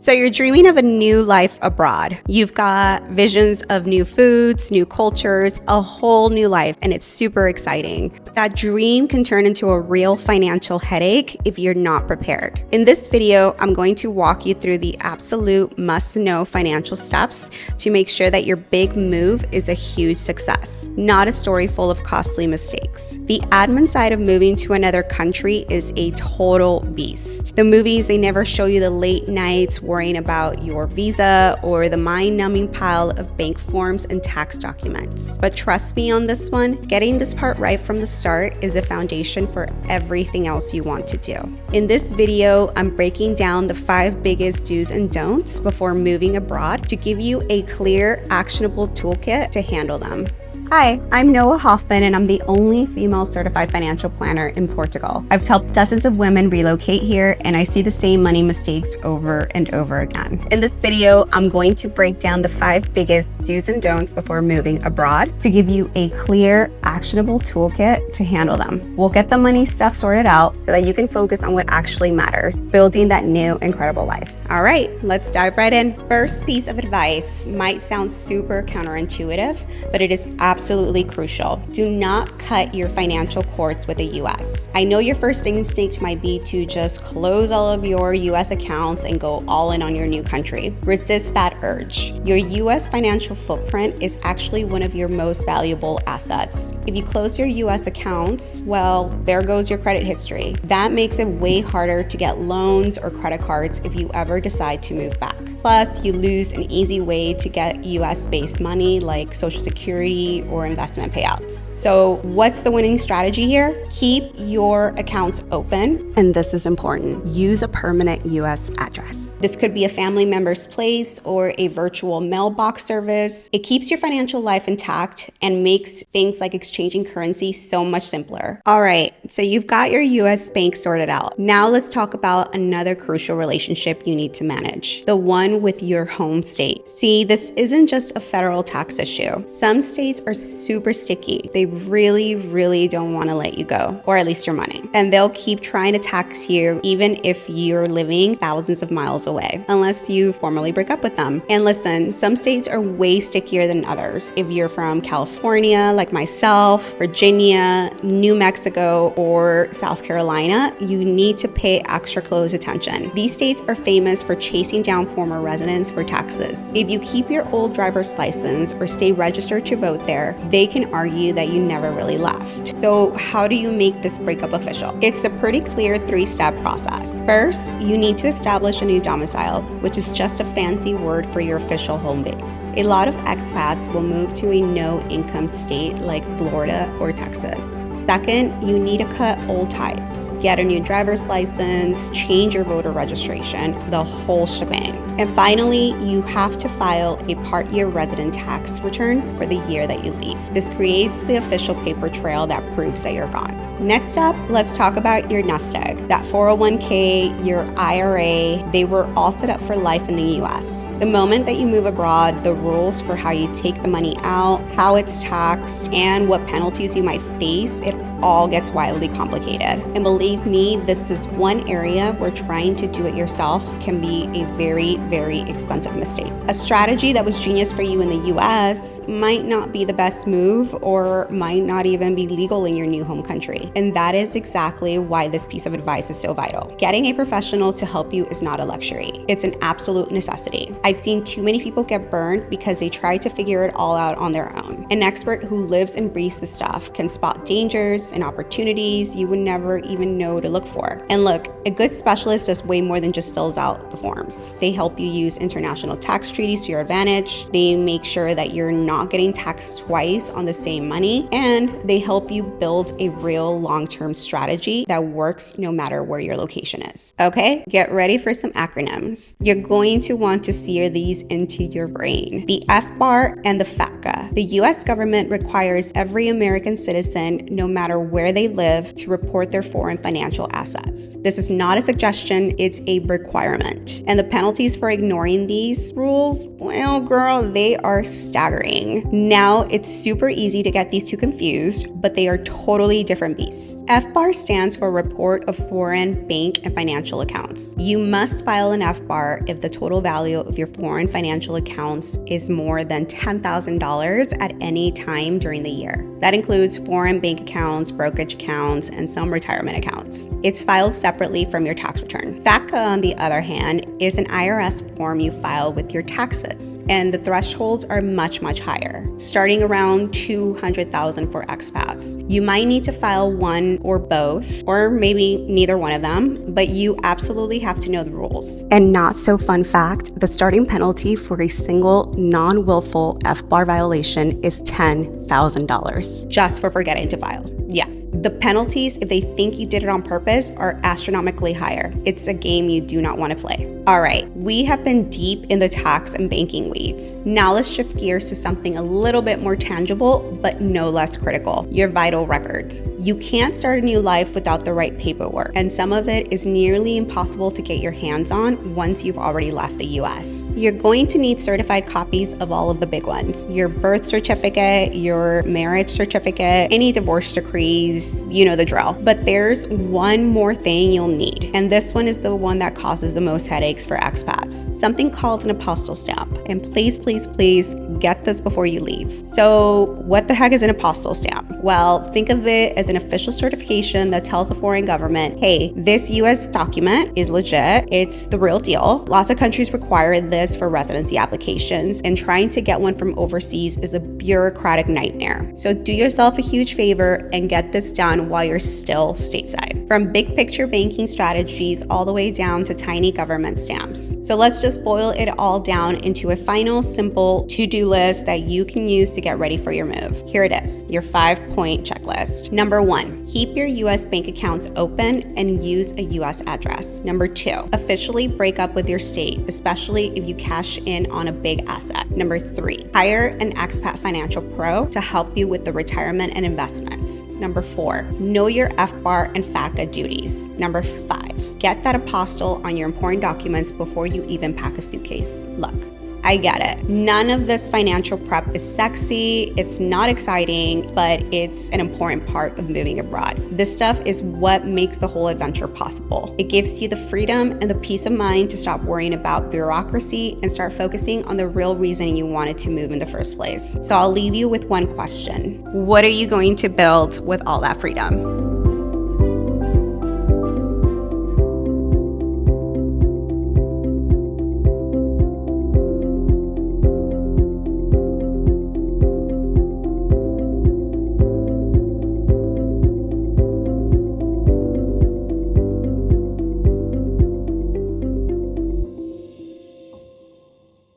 So you're dreaming of a new life abroad. You've got visions of new foods, new cultures, a whole new life, and it's super exciting. That dream can turn into a real financial headache if you're not prepared. In this video, I'm going to walk you through the absolute must-know financial steps to make sure that your big move is a huge success, not a story full of costly mistakes. The admin side of moving to another country is a total beast. The movies, they never show you the late nights worrying about your visa or the mind-numbing pile of bank forms and tax documents. But trust me on this one, getting this part right from the start is a foundation for everything else you want to do. In this video, I'm breaking down the 5 biggest do's and don'ts before moving abroad to give you a clear, actionable toolkit to handle them. Hi, I'm Noa Hoffman, and I'm the only female certified financial planner in Portugal. I've helped dozens of women relocate here, and I see the same money mistakes over and over again. In this video, I'm going to break down the 5 biggest do's and don'ts before moving abroad to give you a clear, actionable toolkit to handle them. We'll get the money stuff sorted out so that you can focus on what actually matters, building that new, incredible life. All right, let's dive right in. First piece of advice might sound super counterintuitive, but it is absolutely crucial. Do not cut your financial cords with the US. I know your first instinct might be to just close all of your US accounts and go all in on your new country. Resist that urge. Your US financial footprint is actually one of your most valuable assets. If you close your US accounts, well, there goes your credit history. That makes it way harder to get loans or credit cards if you ever decide to move back. Plus, you lose an easy way to get US-based money like Social Security or investment payouts. So what's the winning strategy here? Keep your accounts open, and this is important. Use a permanent US address. This could be a family member's place or a virtual mailbox service. It keeps your financial life intact and makes things like exchanging currency so much simpler. All right, so you've got your US bank sorted out. Now let's talk about another crucial relationship you need to manage, the one with your home state. See, this isn't just a federal tax issue. Some states are super sticky. They really don't want to let you go, or at least your money. And they'll keep trying to tax you even if you're living thousands of miles away, unless you formally break up with them. And listen, some states are way stickier than others. If you're from California, like myself, Virginia, New Mexico, or South Carolina, you need to pay extra close attention. These states are famous for chasing down former residents for taxes. If you keep your old driver's license or stay registered to vote there, they can argue that you never really left. So how do you make this breakup official? It's a pretty clear 3-step process. First, you need to establish a new domicile, which is just a fancy word for your official home base. A lot of expats will move to a no-income state like Florida or Texas. Second, you need to cut old ties. Get a new driver's license, change your voter registration, the whole shebang. And finally, you have to file a part-year resident tax return for the year that you leave. This creates the official paper trail that proves that you're gone. Next up, let's talk about your nest egg. That 401k, your IRA, they were all set up for life in the US. The moment that you move abroad, the rules for how you take the money out, how it's taxed, and what penalties you might face, it all gets wildly complicated. And believe me, this is one area where trying to do it yourself can be a very expensive mistake. A strategy that was genius for you in the US might not be the best move or might not even be legal in your new home country. And that is exactly why this piece of advice is so vital. Getting a professional to help you is not a luxury. It's an absolute necessity. I've seen too many people get burned because they try to figure it all out on their own. An expert who lives and breathes the stuff can spot dangers and opportunities you would never even know to look for. And look, a good specialist does way more than just fills out the forms. They help you use international tax treaties to your advantage. They make sure that you're not getting taxed twice on the same money, and they help you build a real long-term strategy that works no matter where your location is. Okay, get ready for some acronyms. You're going to want to sear these into your brain. The FBAR and the FATCA. The US government requires every American citizen, no matter where they live, to report their foreign financial assets. This is not a suggestion, it's a requirement. And the penalties for ignoring these rules, well, girl, they are staggering. Now, it's super easy to get these two confused. but they are totally different beasts. FBAR stands for Report of Foreign Bank and Financial Accounts. You must file an FBAR if the total value of your foreign financial accounts is more than $10,000 at any time during the year. That includes foreign bank accounts, brokerage accounts, and some retirement accounts. It's filed separately from your tax return. FATCA, on the other hand, is an IRS form you file with your taxes, and the thresholds are much higher, starting around $200,000 for expats. You might need to file one or both, or maybe neither one of them, but you absolutely have to know the rules. And not so fun fact, the starting penalty for a single non-willful FBAR violation is $10,000 just for forgetting to file. Yeah. The penalties, if they think you did it on purpose, are astronomically higher. It's a game you do not want to play. All right, we have been deep in the tax and banking weeds. Now let's shift gears to something a little bit more tangible, but no less critical: your vital records. You can't start a new life without the right paperwork, and some of it is nearly impossible to get your hands on once you've already left the US. You're going to need certified copies of all of the big ones: your birth certificate, your marriage certificate, any divorce decrees, you know the drill. But there's one more thing you'll need, and this one is the one that causes the most headaches for expats: something called an apostille stamp. And please get this before you leave. So what the heck is an apostille stamp? Well, think of it as an official certification that tells a foreign government, hey, this US document is legit, it's the real deal. Lots of countries require this for residency applications, and trying to get one from overseas is a bureaucratic nightmare. So do yourself a huge favor and get this done while you're still stateside. From big picture banking strategies all the way down to tiny government stamps. So let's just boil it all down into a final simple to-do list that you can use to get ready for your move. Here it is, your 5-point checklist. Number 1, keep your US bank accounts open and use a US address. Number 2, officially break up with your state, especially if you cash in on a big asset. Number 3, hire an expat financial pro to help you with the retirement and investments. Number 4, know your FBAR and FATCA duties. Number 5, get that apostille on your important documents before you even pack a suitcase. Look, I get it. None of this financial prep is sexy, it's not exciting, but it's an important part of moving abroad. This stuff is what makes the whole adventure possible. It gives you the freedom and the peace of mind to stop worrying about bureaucracy and start focusing on the real reason you wanted to move in the first place. So I'll leave you with one question. What are you going to build with all that freedom?